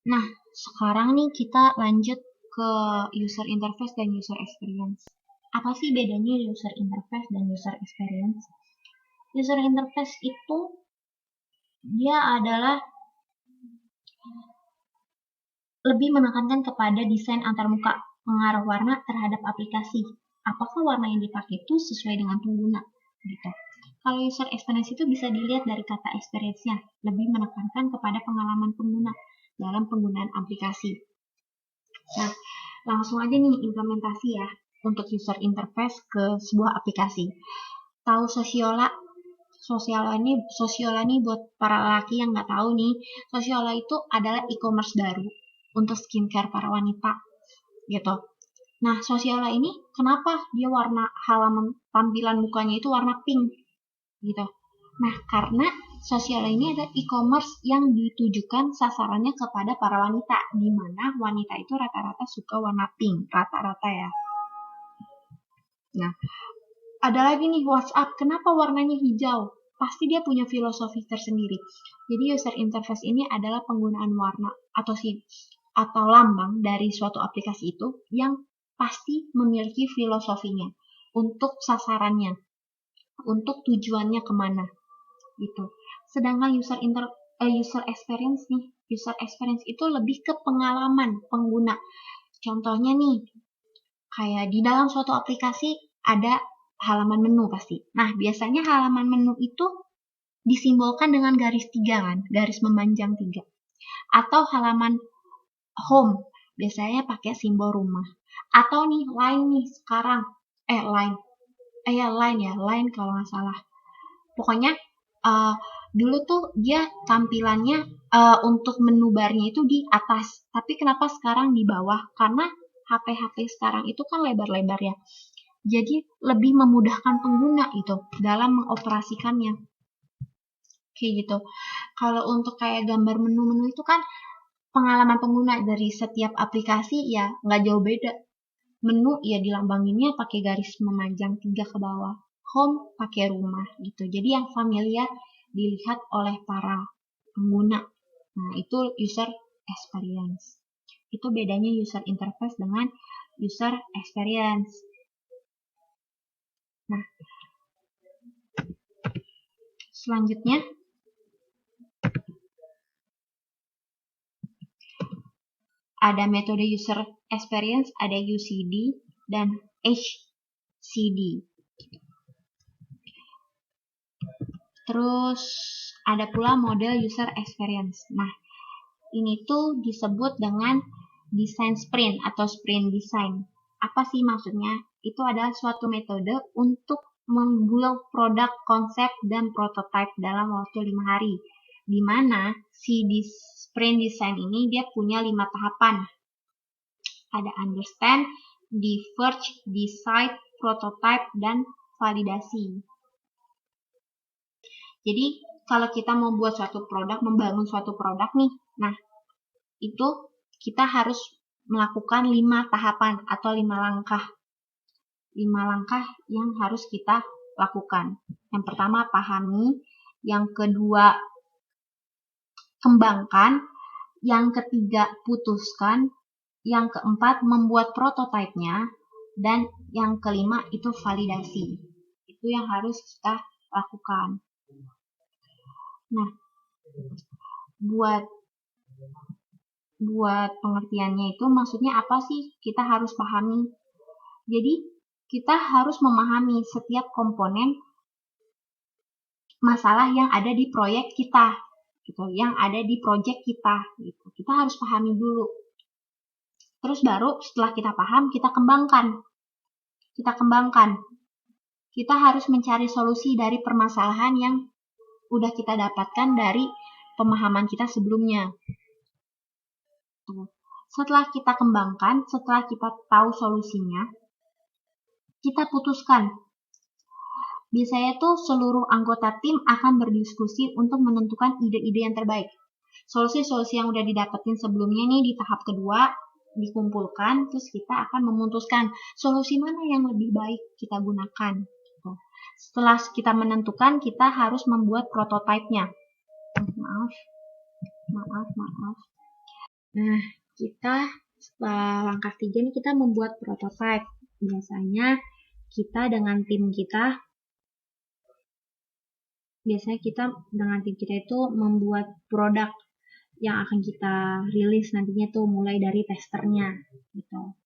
Nah, sekarang nih kita lanjut ke user interface dan user experience. Apa sih bedanya user interface dan user experience? User interface itu dia adalah lebih menekankan kepada desain antarmuka pengaruh warna terhadap aplikasi. Apakah warna yang dipakai itu sesuai dengan pengguna? Gitu. Kalau user experience itu bisa dilihat dari kata experience-nya, lebih menekankan kepada pengalaman pengguna dalam penggunaan aplikasi. Nah, langsung aja nih implementasi ya untuk user interface ke sebuah aplikasi. Tahu Sosiola? Sosiola nih buat para laki yang nggak tahu nih, Sosiola itu adalah e-commerce baru untuk skincare para wanita gitu. Nah, Sosiola ini kenapa dia warna halaman tampilan mukanya itu warna pink gitu. Nah, karena Sosiola ini ada e-commerce yang ditujukan sasarannya kepada para wanita, di mana wanita itu rata-rata suka warna pink, rata-rata ya. Nah, ada lagi nih WhatsApp, kenapa warnanya hijau? Pasti dia punya filosofi tersendiri. Jadi user interface ini adalah penggunaan warna atau lambang dari suatu aplikasi itu yang pasti memiliki filosofinya untuk sasarannya, untuk tujuannya kemana gitu. Sedangkan user experience nih, user experience itu lebih ke pengalaman pengguna. Contohnya nih, kayak di dalam suatu aplikasi ada halaman menu pasti. Nah, biasanya halaman menu itu disimbolkan dengan garis 3 kan, garis memanjang 3. Atau halaman home, biasanya pakai simbol rumah. Atau nih, line nih sekarang, line kalau nggak salah. Pokoknya dulu tuh dia tampilannya untuk menu barnya itu di atas, tapi kenapa sekarang di bawah? Karena HP-HP sekarang itu kan lebar-lebar ya. Jadi lebih memudahkan pengguna itu dalam mengoperasikannya. Kayak gitu. Kalau untuk kayak gambar menu-menu itu kan pengalaman pengguna dari setiap aplikasi ya nggak jauh beda. Menu ya dilambanginnya pakai garis memanjang 3 ke bawah. Home pakai rumah gitu. Jadi yang familiar dilihat oleh para pengguna. Nah, itu user experience. Itu bedanya user interface dengan user experience. Nah, selanjutnya ada metode user experience, ada UCD dan HCD. Terus ada pula model user experience. Nah, ini tuh disebut dengan design sprint atau sprint design. Apa sih maksudnya? Itu adalah suatu metode untuk membuat produk, konsep, dan prototipe dalam waktu 5 hari. Di mana si sprint design ini dia punya 5 tahapan. Ada understand, diverge, decide, prototype, dan validasi. Jadi kalau kita mau buat suatu produk, membangun suatu produk nih, nah itu kita harus melakukan 5 tahapan atau 5 langkah. 5 langkah yang harus kita lakukan. Yang pertama pahami, yang kedua kembangkan, yang ketiga putuskan, yang keempat membuat prototipenya, dan yang kelima itu validasi. Itu yang harus kita lakukan. Nah, buat pengertiannya itu maksudnya apa sih? Kita harus pahami. Jadi, kita harus memahami setiap komponen masalah yang ada di proyek kita, gitu, yang ada di proyek kita, gitu. Kita harus pahami dulu. Terus baru setelah kita paham, kita kembangkan. Kita harus mencari solusi dari permasalahan yang udah kita dapatkan dari pemahaman kita sebelumnya. Setelah kita kembangkan, setelah kita tahu solusinya, kita putuskan. Biasanya tuh seluruh anggota tim akan berdiskusi untuk menentukan ide-ide yang terbaik. Solusi-solusi yang udah didapetin sebelumnya nih di tahap kedua dikumpulkan, terus kita akan memutuskan solusi mana yang lebih baik kita gunakan. Setelah kita menentukan, kita harus membuat prototipenya. Maaf. Nah, langkah 3 ini kita membuat prototype. Biasanya kita dengan tim kita itu membuat produk yang akan kita rilis nantinya tuh mulai dari testernya gitu.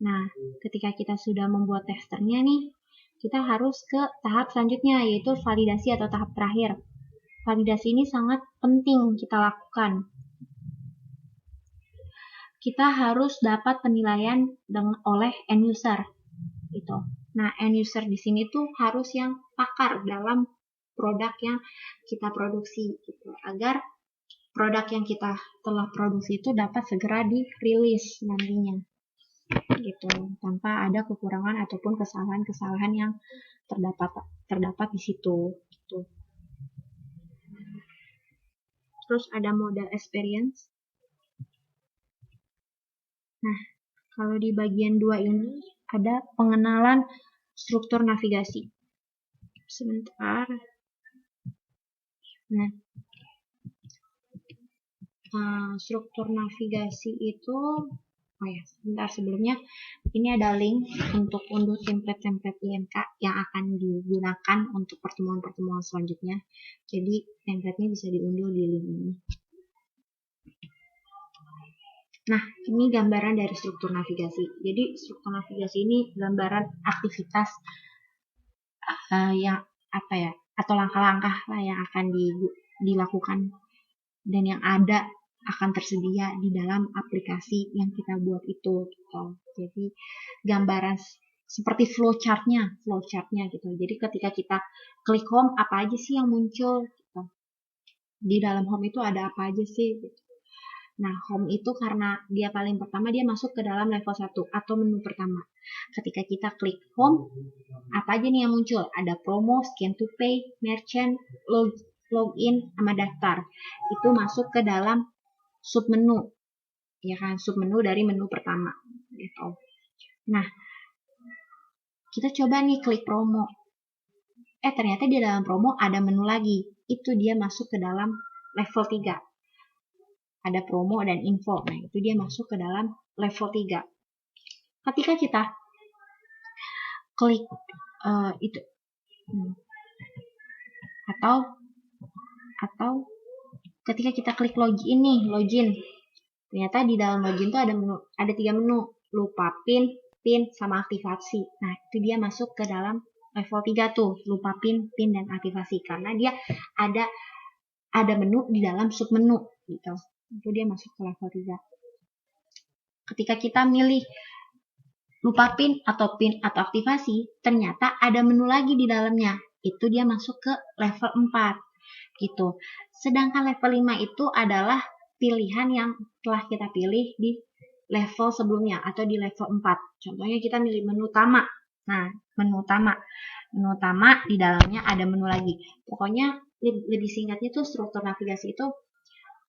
Nah, ketika kita sudah membuat testernya nih, kita harus ke tahap selanjutnya yaitu validasi atau tahap terakhir. Validasi ini sangat penting kita lakukan. Kita harus dapat penilaian oleh end user gitu. Nah, end user di sini tuh harus yang pakar dalam produk yang kita produksi gitu, agar produk yang kita telah produksi itu dapat segera dirilis nantinya gitu, tanpa ada kekurangan ataupun kesalahan-kesalahan yang terdapat di situ gitu. Terus ada model experience. Nah, kalau di bagian 2 ini ada pengenalan struktur navigasi. Sebentar. Nah, struktur navigasi itu sebentar, sebelumnya ini ada link untuk unduh template-template IMK yang akan digunakan untuk pertemuan-pertemuan selanjutnya. Jadi template-nya bisa diunduh di link ini. Nah, ini gambaran dari struktur navigasi. Jadi struktur navigasi ini gambaran aktivitas atau langkah-langkah lah yang akan dilakukan dan yang akan tersedia di dalam aplikasi yang kita buat itu gitu. Jadi gambaran seperti flowchartnya gitu. Jadi ketika kita klik home, apa aja sih yang muncul gitu. Di dalam home itu ada apa aja sih gitu. Nah, home itu karena dia paling pertama, dia masuk ke dalam level 1 atau menu pertama. Ketika kita klik home, apa aja nih yang muncul? Ada promo, scan to pay, merchant, login, sama daftar. Itu masuk ke dalam submenu, ya kan, submenu dari menu pertama gitu. Nah, kita coba nih klik promo. Ternyata di dalam promo ada menu lagi. Itu dia masuk ke dalam level 3. Ada promo dan info. Nah, itu dia masuk ke dalam level 3. Ketika kita klik itu atau ketika kita klik login, ternyata di dalam login tuh ada 3 menu, lupa PIN, sama aktivasi. Nah, itu dia masuk ke dalam level 3 tuh, lupa PIN, dan aktivasi, karena dia ada menu di dalam submenu gitu. Itu dia masuk ke level 3. Ketika kita milih lupa PIN atau aktivasi, ternyata ada menu lagi di dalamnya. Itu dia masuk ke level 4 gitu. Sedangkan level 5 itu adalah pilihan yang telah kita pilih di level sebelumnya atau di level 4. Contohnya kita milih menu utama. Nah, menu utama di dalamnya ada menu lagi. Pokoknya lebih singkatnya tuh struktur navigasi itu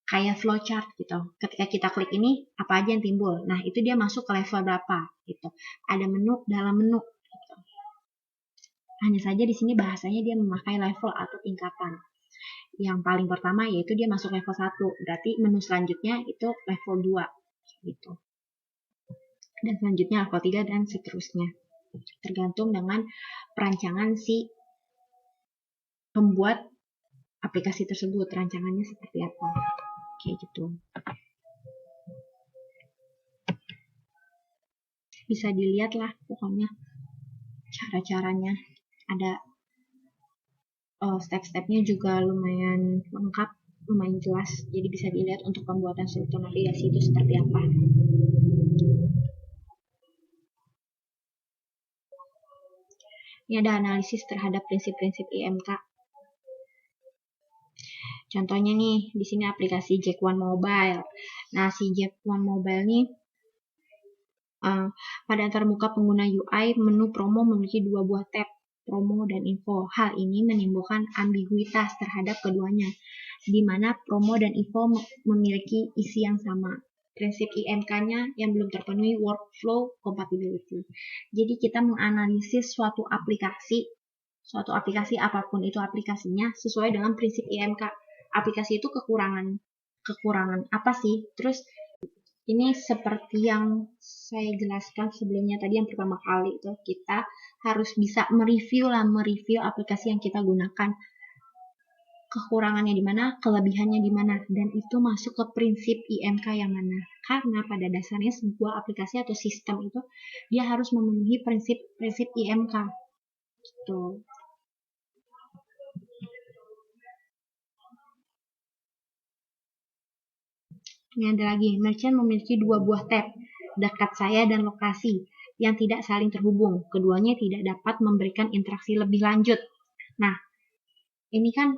kayak flowchart gitu. Ketika kita klik ini, apa aja yang timbul. Nah, itu dia masuk ke level berapa gitu. Ada menu dalam menu gitu. Hanya saja di sini bahasanya dia memakai level atau tingkatan. Yang paling pertama yaitu dia masuk level 1. Berarti menu selanjutnya itu level 2 gitu. Dan selanjutnya level 3 dan seterusnya. Tergantung dengan perancangan si pembuat aplikasi tersebut, rancangannya seperti apa. Kayak gitu. Bisa dilihat lah pokoknya cara-caranya. Ada step-stepnya juga lumayan lengkap, lumayan jelas. Jadi bisa dilihat untuk pembuatan struktur navigasi itu seperti apa. Ini ada analisis terhadap prinsip-prinsip IMK. Contohnya nih, di sini aplikasi Jack One Mobile. Nah, si Jack One Mobile nih pada antar muka pengguna UI, menu promo memiliki 2 buah tab, promo dan info. Hal ini menimbulkan ambiguitas terhadap keduanya, di mana promo dan info memiliki isi yang sama. Prinsip IMK-nya yang belum terpenuhi, workflow compatibility. Jadi kita menganalisis suatu aplikasi apapun itu aplikasinya sesuai dengan prinsip IMK. Aplikasi itu kekurangan apa sih? Terus ini seperti yang saya jelaskan sebelumnya tadi, yang pertama kali itu kita harus bisa mereview aplikasi yang kita gunakan. Kekurangannya di mana, kelebihannya di mana, dan itu masuk ke prinsip IMK yang mana. Karena pada dasarnya sebuah aplikasi atau sistem itu dia harus memenuhi prinsip IMK. Gitu. Ini ada lagi, merchant memiliki 2 buah tab, dekat saya dan lokasi, yang tidak saling terhubung. Keduanya tidak dapat memberikan interaksi lebih lanjut. Nah, ini kan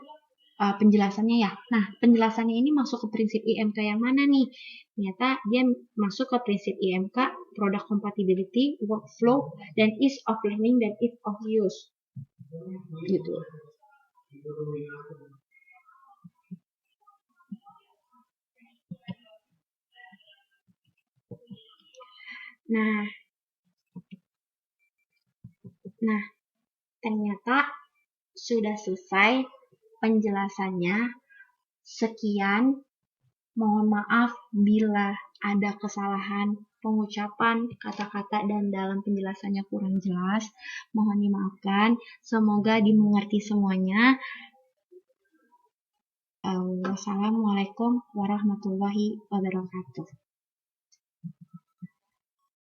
penjelasannya ya. Nah, penjelasannya ini masuk ke prinsip IMK yang mana nih? Ternyata dia masuk ke prinsip IMK, product compatibility, workflow, dan ease of learning, dan ease of use. Gitu. Nah, ternyata sudah selesai penjelasannya. Sekian, mohon maaf bila ada kesalahan pengucapan kata-kata dan dalam penjelasannya kurang jelas. Mohon dimaafkan. Semoga dimengerti semuanya. Wassalamualaikum warahmatullahi wabarakatuh.